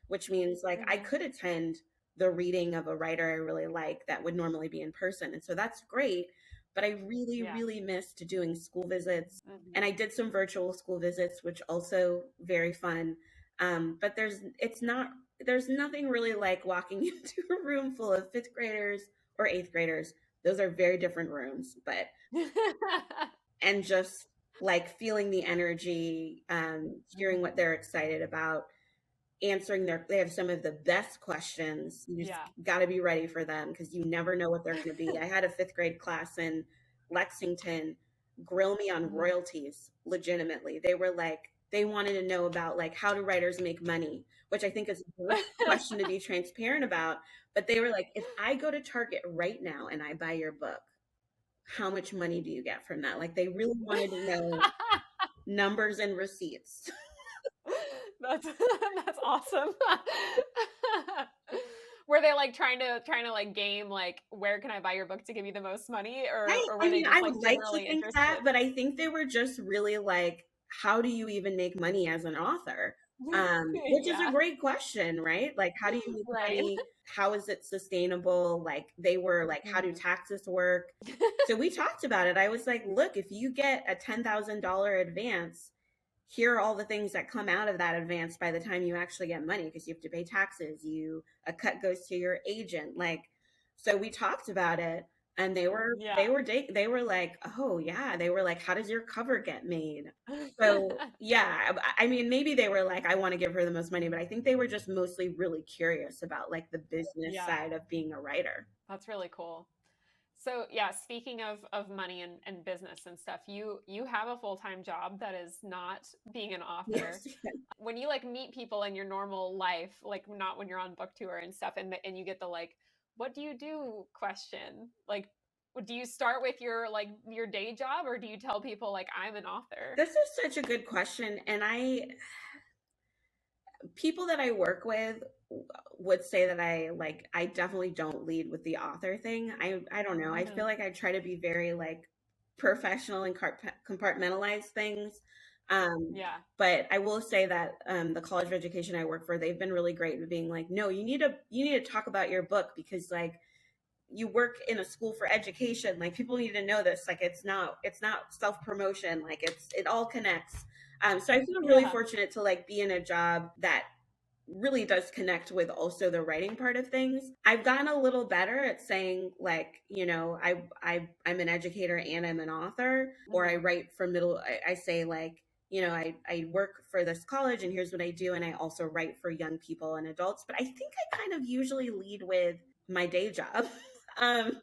which means like I could attend the reading of a writer I really like that would normally be in person. And so that's great. But I really, really missed doing school visits. And I did some virtual school visits, which also very fun. But there's nothing really like walking into a room full of fifth graders or eighth graders. Those are very different rooms, but and just like feeling the energy, hearing what they're excited about, answering they have some of the best questions. You just got to be ready for them because you never know what they're going to be. I had a fifth grade class in Lexington grill me on royalties. Legitimately, they were like, they wanted to know about like how do writers make money, which I think is a great question to be transparent about. But they were like, if I go to Target right now and I buy your book, how much money do you get from that? Like they really wanted to know numbers and receipts. That's awesome. Were they like trying to like game like where can I buy your book to give you the most money, or were they just I like would like to generally think interested? that, but I think they were just really like, how do you even make money as an author? Which is a great question, right? Like, how do you make money? How is it sustainable? Like, they were like, how do taxes work? So we talked about it. I was like, look, if you get a $10,000 advance, here are all the things that come out of that advance by the time you actually get money, because you have to pay taxes. A cut goes to your agent. Like, so we talked about it. And they were like, oh yeah, they were like, how does your cover get made? So yeah, I mean, maybe they were like, I want to give her the most money, but I think they were just mostly really curious about like the business side of being a writer. That's really cool. So speaking of money and business and stuff, you have a full-time job that is not being an author. Yes. When you like meet people in your normal life, like not when you're on book tour and stuff, and you get the like, what do you do question? Like, do you start with your day job, or do you tell people like I'm an author? This is such a good question. And people that I work with would say that I definitely don't lead with the author thing. I don't know. I feel like I try to be very like professional and compartmentalize things. But I will say that the college of education I work for, they've been really great at being like, no, you need to talk about your book because like you work in a school for education. Like people need to know this. Like it's not self-promotion. Like it all connects. So I feel really fortunate to like be in a job that really does connect with also the writing part of things. I've gotten a little better at saying like, I'm an educator and I'm an author, or I write for I say like, I work for this college and here's what I do. And I also write for young people and adults, but I think I kind of usually lead with my day job. And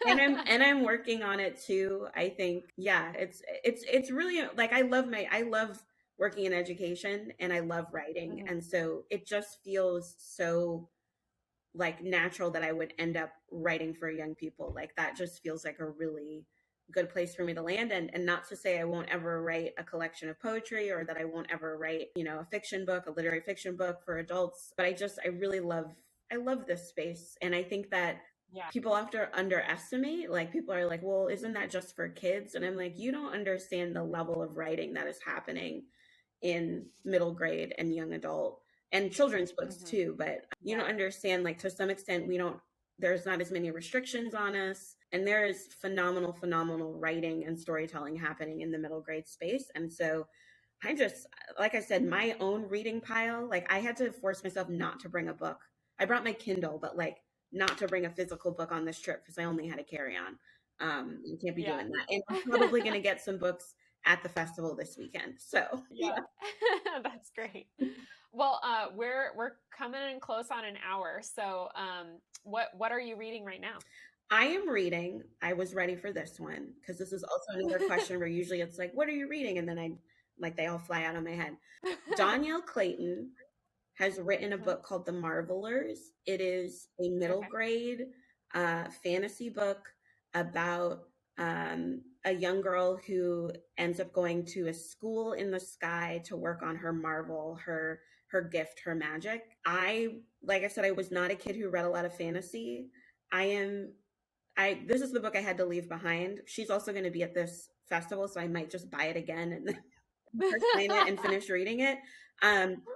I'm working on it too. I think, it's really like, I love working in education and I love writing. And so it just feels so like natural that I would end up writing for young people. Like that just feels like a really good place for me to land. And not to say I won't ever write a collection of poetry or that I won't ever write, a fiction book, a literary fiction book for adults. But I love this space. And I think that people often underestimate, like people are like, well, isn't that just for kids? And I'm like, you don't understand the level of writing that is happening in middle grade and young adult and children's books too. But you don't understand, like to some extent, there's not as many restrictions on us. And there is phenomenal writing and storytelling happening in the middle grade space. And so I just, like I said, my own reading pile, like I had to force myself not to bring a book. I brought my Kindle, but like not to bring a physical book on this trip because I only had a carry-on. You can't be doing that. And I'm probably going to get some books at the festival this weekend. So that's great. Well, we're coming in close on an hour. So what are you reading right now? I am reading. I was ready for this one because this is also another question where usually it's like, what are you reading? And then they all fly out of my head. Danielle Clayton has written a book called The Marvelers. It is a middle grade fantasy book about a young girl who ends up going to a school in the sky to work on her marvel, her gift, her magic. Like I said, I was not a kid who read a lot of fantasy. I am I This is the book I had to leave behind. She's also going to be at this festival, so I might just buy it again and sign it and finish reading it.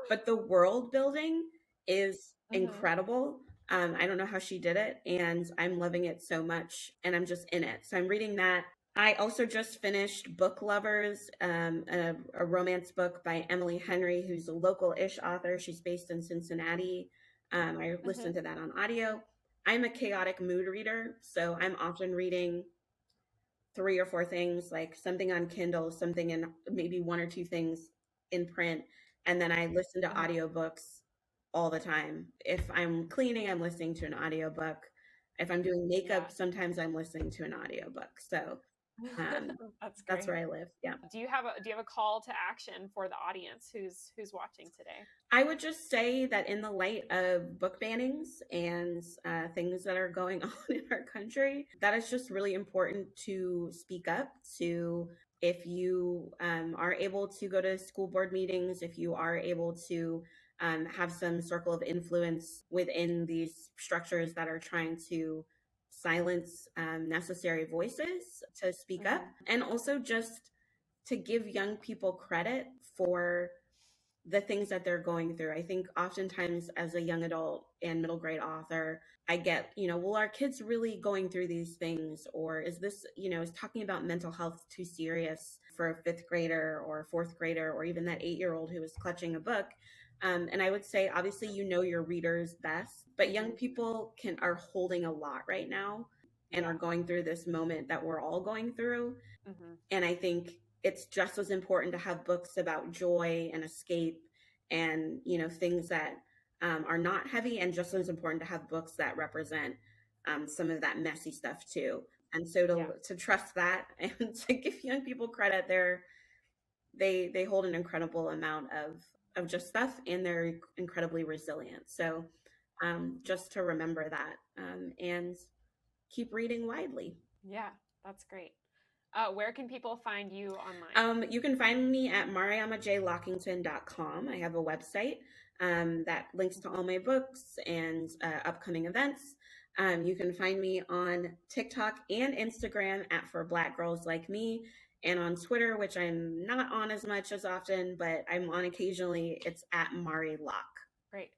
But the world building is Mm-hmm. incredible. I don't know how she did it, and I'm loving it so much, and I'm just in it. So I'm reading that. I also just finished Book Lovers, a romance book by Emily Henry, who's a local-ish author. She's based in Cincinnati. I Mm-hmm. listened to that on audio. I'm a chaotic mood reader, so I'm often reading three or four things, like something on Kindle, something in maybe one or two things in print. And then I listen to Uh-huh. audiobooks all the time. If I'm cleaning, I'm listening to an audiobook. If I'm doing makeup, Yeah. sometimes I'm listening to an audiobook. So um, That's that's where great. I live. Yeah. Do you have a call to action for the audience who's watching today? I would just say that in the light of book bannings and things that are going on in our country, that it's just really important to speak up. To If you are able to go to school board meetings, if you are able to have some circle of influence within these structures that are trying to silence necessary voices, to speak up, Mm-hmm. and also just to give young people credit for the things that they're going through. I think oftentimes as a young adult and middle grade author, I get, well, are kids really going through these things? Or is this, is talking about mental health too serious for a fifth grader or fourth grader, or even that 8-year-old who is clutching a book? And I would say, obviously, your readers best, but young Mm-hmm. people are holding a lot right now and are Yeah. going through this moment that we're all going through. Mm-hmm. And I think it's just as important to have books about joy and escape and, things that are not heavy, and just as important to have books that represent some of that messy stuff too. And so Yeah. to trust that and to give young people credit, they hold an incredible amount of just stuff, and they're incredibly resilient. So just to remember that, and keep reading widely. Yeah. That's great. Where can people find you online? You can find me at mariamajlockington.com. I have a website that links to all my books and upcoming events. You can find me on TikTok and Instagram at For Black Girls Like Me, and on Twitter, which I'm not on as much as often, but I'm on occasionally. It's at Mari Lock. Great.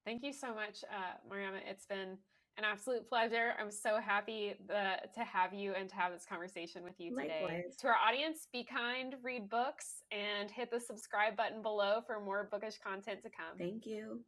Thank you so much, Mariama. It's been an absolute pleasure. I'm so happy to have you and to have this conversation with you today. Likewise. To our audience, be kind, read books, and hit the subscribe button below for more bookish content to come. Thank you.